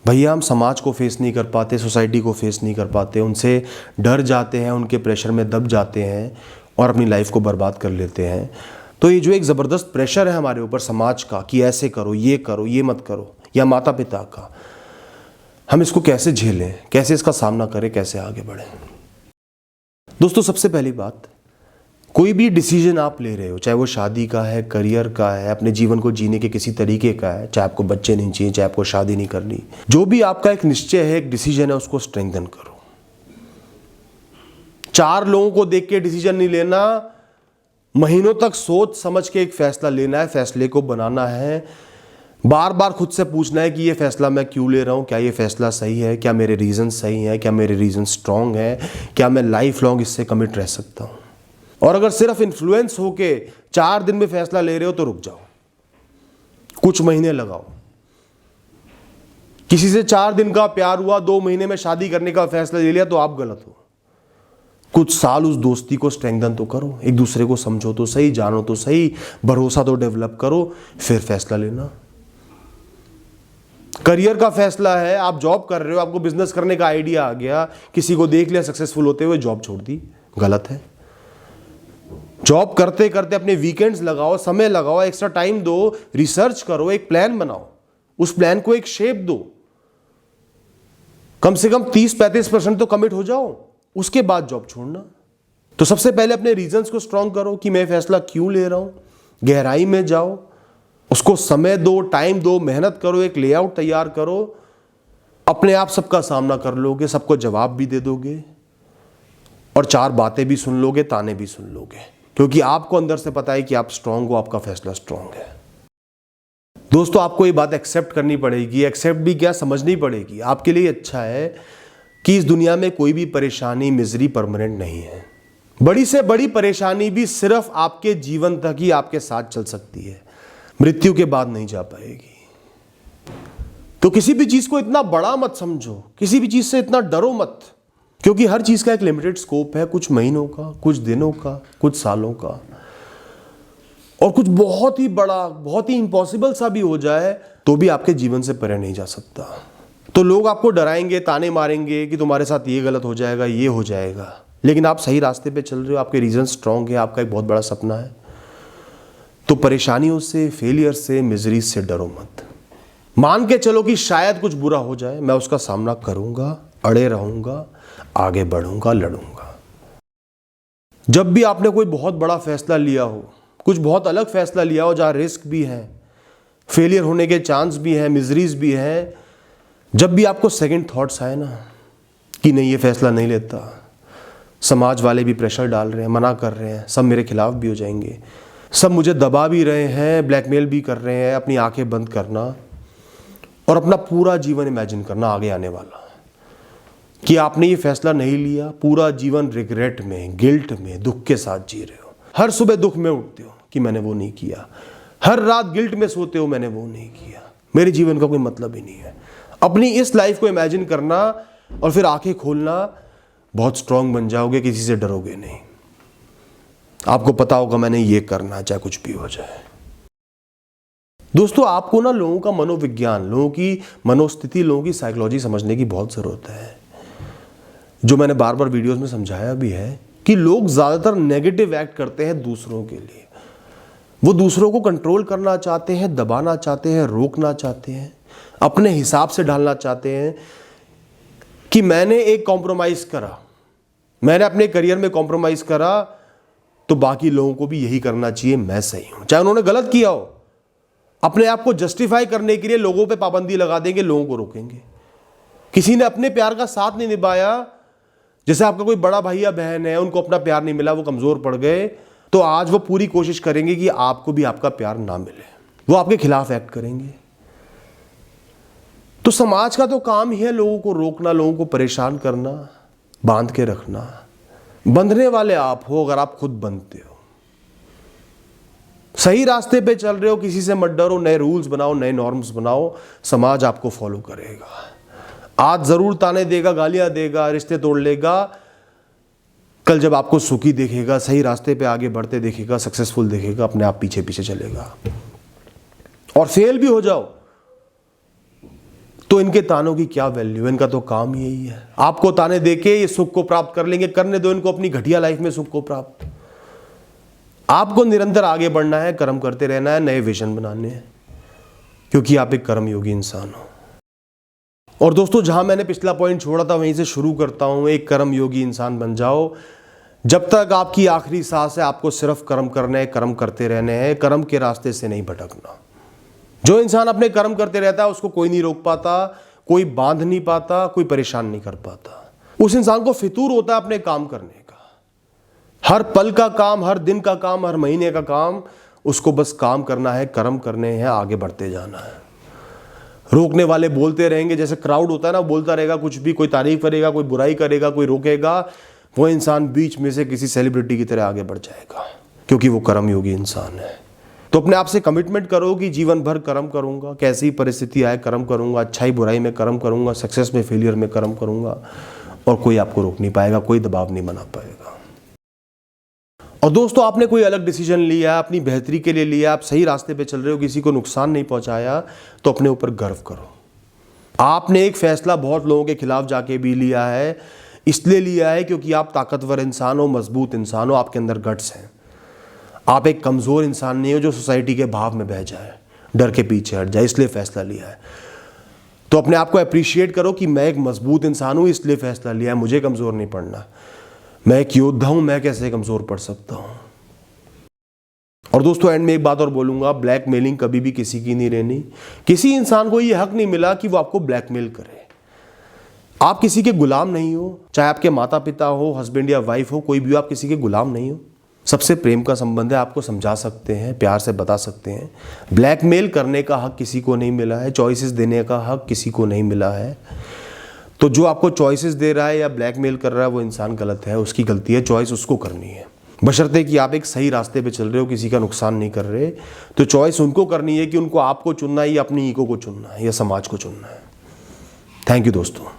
भैया हम समाज को फेस नहीं कर पाते, सोसाइटी को फेस नहीं कर पाते, उनसे डर जाते हैं, उनके प्रेशर में दब जाते हैं और अपनी लाइफ को बर्बाद कर लेते हैं। तो ये जो एक ज़बरदस्त प्रेशर है हमारे ऊपर समाज का कि ऐसे करो, ये मत करो, या माता पिता का, हम इसको कैसे झेलें, कैसे इसका सामना करें, कैसे आगे बढ़ें। दोस्तों सबसे पहली बात, कोई भी डिसीजन आप ले रहे हो, चाहे वो शादी का है, करियर का है, अपने जीवन को जीने के किसी तरीके का है, चाहे आपको बच्चे नहीं चाहिए, चाहे आपको शादी नहीं करनी, जो भी आपका एक निश्चय है, एक डिसीजन है, उसको स्ट्रेंथन करो। 4 लोगों को देख के डिसीजन नहीं लेना, महीनों तक सोच समझ के एक फैसला लेना है, फैसले को बनाना है, बार बार खुद से पूछना है कि ये फैसला मैं क्यों ले रहा हूं, क्या ये फैसला सही है, क्या मेरे रीजन सही हैं, क्या मेरे रीजन स्ट्रांग है, क्या मैं लाइफ लॉन्ग इससे कमिट रह सकता हूं। और अगर सिर्फ इन्फ्लुएंस होके 4 दिन में फैसला ले रहे हो तो रुक जाओ, कुछ महीने लगाओ। किसी से 4 दिन का प्यार हुआ, 2 महीने में शादी करने का फैसला ले लिया तो आप गलत हो। कुछ साल उस दोस्ती को स्ट्रेंथन तो करो, एक दूसरे को समझो तो सही, जानो तो सही, भरोसा तो डेवलप करो, फिर फैसला लेना। करियर का फैसला है, आप जॉब कर रहे हो, आपको बिजनेस करने का आइडिया आ गया, किसी को देख लिया सक्सेसफुल होते हुए, जॉब छोड़ दी, गलत है। जॉब करते करते अपने वीकेंड्स लगाओ, समय लगाओ, एक्स्ट्रा टाइम दो, रिसर्च करो, एक प्लान बनाओ, उस प्लान को एक शेप दो, कम से कम 30-35% तो कमिट हो जाओ, उसके बाद जॉब छोड़ना। तो सबसे पहले अपने रीजंस को स्ट्रांग करो कि मैं फैसला क्यों ले रहा हूं, गहराई में जाओ, उसको समय दो, टाइम दो, मेहनत करो, एक लेआउट तैयार करो, अपने आप सबका सामना कर लोगे, सबको जवाब भी दे दोगे और 4 बातें भी सुन लोगे, ताने भी सुन लोगे, क्योंकि आपको अंदर से पता है कि आप स्ट्रांग हो, आपका फैसला स्ट्रांग है। दोस्तों आपको ये बात एक्सेप्ट करनी पड़ेगी, एक्सेप्ट भी क्या, समझनी पड़ेगी। आपके लिए अच्छा है कि इस दुनिया में कोई भी परेशानी, मिजरी परमानेंट नहीं है। बड़ी से बड़ी परेशानी भी सिर्फ आपके जीवन तक ही आपके साथ चल सकती है, मृत्यु के बाद नहीं जा पाएगी। तो किसी भी चीज को इतना बड़ा मत समझो, किसी भी चीज से इतना डरो मत, क्योंकि हर चीज का एक लिमिटेड स्कोप है, कुछ महीनों का, कुछ दिनों का, कुछ सालों का, और कुछ बहुत ही बड़ा, बहुत ही इम्पॉसिबल सा भी हो जाए तो भी आपके जीवन से परे नहीं जा सकता। तो लोग आपको डराएंगे, ताने मारेंगे कि तुम्हारे साथ ये गलत हो जाएगा, ये हो जाएगा, लेकिन आप सही रास्ते पे चल रहे हो, आपके रीजन स्ट्रांग है, आपका एक बहुत बड़ा सपना है। तो परेशानियों से, फेलियर से, मिजरी से डरो मत। मान के चलो कि शायद कुछ बुरा हो जाए, मैं उसका सामना करूंगा, अड़े रहूंगा, आगे बढ़ूंगा, लड़ूंगा। जब भी आपने कोई बहुत बड़ा फैसला लिया हो, कुछ बहुत अलग फैसला लिया हो जहां रिस्क भी है, फेलियर होने के चांस भी हैं, मिजरीज भी हैं, जब भी आपको सेकंड थॉट्स आए ना कि नहीं ये फैसला नहीं लेता, समाज वाले भी प्रेशर डाल रहे हैं, मना कर रहे हैं, सब मेरे खिलाफ भी हो जाएंगे, सब मुझे दबा भी रहे हैं, ब्लैकमेल भी कर रहे हैं, अपनी आंखें बंद करना और अपना पूरा जीवन इमेजिन करना आगे आने वाला कि आपने ये फैसला नहीं लिया, पूरा जीवन रिग्रेट में, गिल्ट में, दुख के साथ जी रहे हो। हर सुबह दुख में उठते हो कि मैंने वो नहीं किया, हर रात गिल्ट में सोते हो, मैंने वो नहीं किया, मेरे जीवन का कोई मतलब ही नहीं है। अपनी इस लाइफ को इमेजिन करना और फिर आंखें खोलना, बहुत स्ट्रांग बन जाओगे, किसी से डरोगे नहीं। आपको पता होगा मैंने ये करना, चाहे कुछ भी हो जाए। दोस्तों आपको ना लोगों का मनोविज्ञान, लोगों की मनोस्थिति, लोगों की साइकोलॉजी समझने की बहुत जरूरत है। जो मैंने बार बार वीडियोस में समझाया भी है कि लोग ज्यादातर नेगेटिव एक्ट करते हैं दूसरों के लिए। वो दूसरों को कंट्रोल करना चाहते हैं, दबाना चाहते हैं, रोकना चाहते हैं, अपने हिसाब से ढालना चाहते हैं कि मैंने एक कॉम्प्रोमाइज करा, मैंने अपने करियर में कॉम्प्रोमाइज करा तो बाकी लोगों को भी यही करना चाहिए, मैं सही हूं, चाहे उन्होंने गलत किया हो। अपने आप को जस्टिफाई करने के लिए लोगों पे पाबंदी लगा देंगे, लोगों को रोकेंगे। किसी ने अपने प्यार का साथ नहीं निभाया, जैसे आपका कोई बड़ा भाई या बहन है, उनको अपना प्यार नहीं मिला, वो कमजोर पड़ गए, तो आज वो पूरी कोशिश करेंगे कि आपको भी आपका प्यार ना मिले, वो आपके खिलाफ एक्ट करेंगे। तो समाज का तो काम ही है लोगों को रोकना, लोगों को परेशान करना, बांध के रखना। बंधने वाले आप हो अगर आप खुद बनते हो। सही रास्ते पे चल रहे हो, किसी से मत डरो, नए रूल्स बनाओ, नए नॉर्म्स बनाओ, समाज आपको फॉलो करेगा। आज जरूर ताने देगा, गालियां देगा, रिश्ते तोड़ लेगा, कल जब आपको सुखी देखेगा, सही रास्ते पे आगे बढ़ते देखेगा, सक्सेसफुल देखेगा, अपने आप पीछे पीछे चलेगा। और फेल भी हो जाओ, तो इनके तानों की क्या वैल्यू, इनका तो काम यही है। आपको ताने देके ये सुख को प्राप्त कर लेंगे, करने दो इनको अपनी घटिया लाइफ में सुख को प्राप्त। आपको निरंतर आगे बढ़ना है, कर्म करते रहना है, नए विजन बनाने हैं, क्योंकि आप एक कर्मयोगी इंसान हो। और दोस्तों, जहां मैंने पिछला पॉइंट छोड़ा था वहीं से शुरू करता हूं। एक कर्मयोगी इंसान बन जाओ। जब तक आपकी आखिरी सांस है आपको सिर्फ कर्म करने हैं, कर्म करते रहने हैं, कर्म के रास्ते से नहीं भटकना। जो इंसान अपने कर्म करते रहता है उसको कोई नहीं रोक पाता, कोई बांध नहीं पाता, कोई परेशान नहीं कर पाता। उस इंसान को फितूर होता है अपने काम करने का। हर पल का काम, हर दिन का काम, हर महीने का काम, उसको बस काम करना है, कर्म करने हैं, आगे बढ़ते जाना है। रोकने वाले बोलते रहेंगे, जैसे क्राउड होता है ना, बोलता रहेगा कुछ भी, कोई तारीफ करेगा, कोई बुराई करेगा, कोई रोकेगा, वो इंसान बीच में से किसी सेलिब्रिटी की तरह आगे बढ़ जाएगा, क्योंकि वो कर्मयोगी इंसान है। तो अपने आप से कमिटमेंट करो कि जीवन भर कर्म करूंगा, कैसी परिस्थिति आए कर्म करूंगा, अच्छाई बुराई में कर्म करूंगा, सक्सेस में फेलियर में कर्म करूंगा, और कोई आपको रोक नहीं पाएगा, कोई दबाव नहीं बना पाएगा। और दोस्तों, आपने कोई अलग डिसीजन लिया, अपनी बेहतरी के लिए लिया, आप सही रास्ते पे चल रहे हो, किसी को नुकसान नहीं पहुंचाया, तो अपने ऊपर गर्व करो। आपने एक फैसला बहुत लोगों के खिलाफ जाके भी लिया है, इसलिए लिया है क्योंकि आप ताकतवर इंसान हो, मजबूत इंसान हो, आपके अंदर गट्स हैं। आप एक कमजोर इंसान नहीं हो जो सोसाइटी के भाव में बह जाए, डर के पीछे हट जाए, इसलिए फैसला लिया है। तो अपने आप को अप्रिशिएट करो कि मैं एक मजबूत इंसान हूं, इसलिए फैसला लिया है, मुझे कमजोर नहीं पड़ना। मैं एक योद्धा हूं, मैं कैसे कमजोर पड़ सकता हूं। और दोस्तों, एंड में एक बात और बोलूंगा, ब्लैकमेलिंग कभी भी किसी की नहीं रहनी। किसी इंसान को यह हक नहीं मिला कि वो आपको ब्लैकमेल करे। आप किसी के गुलाम नहीं हो, चाहे आपके माता पिता हो, हस्बैंड या वाइफ हो, कोई भी हो, आप किसी के गुलाम नहीं हो। सबसे प्रेम का संबंध है, आपको समझा सकते हैं, प्यार से बता सकते हैं। ब्लैकमेल करने का हक किसी को नहीं मिला है, चॉइसेस देने का हक किसी को नहीं मिला है। तो जो आपको चॉइसेस दे रहा है या ब्लैकमेल कर रहा है वो इंसान गलत है, उसकी गलती है, चॉइस उसको करनी है, बशर्ते कि आप एक सही रास्ते पे चल रहे हो, किसी का नुकसान नहीं कर रहे। तो चॉइस उनको करनी है कि उनको आपको चुनना है या अपनी ईगो को चुनना है या समाज को चुनना है। थैंक यू दोस्तों।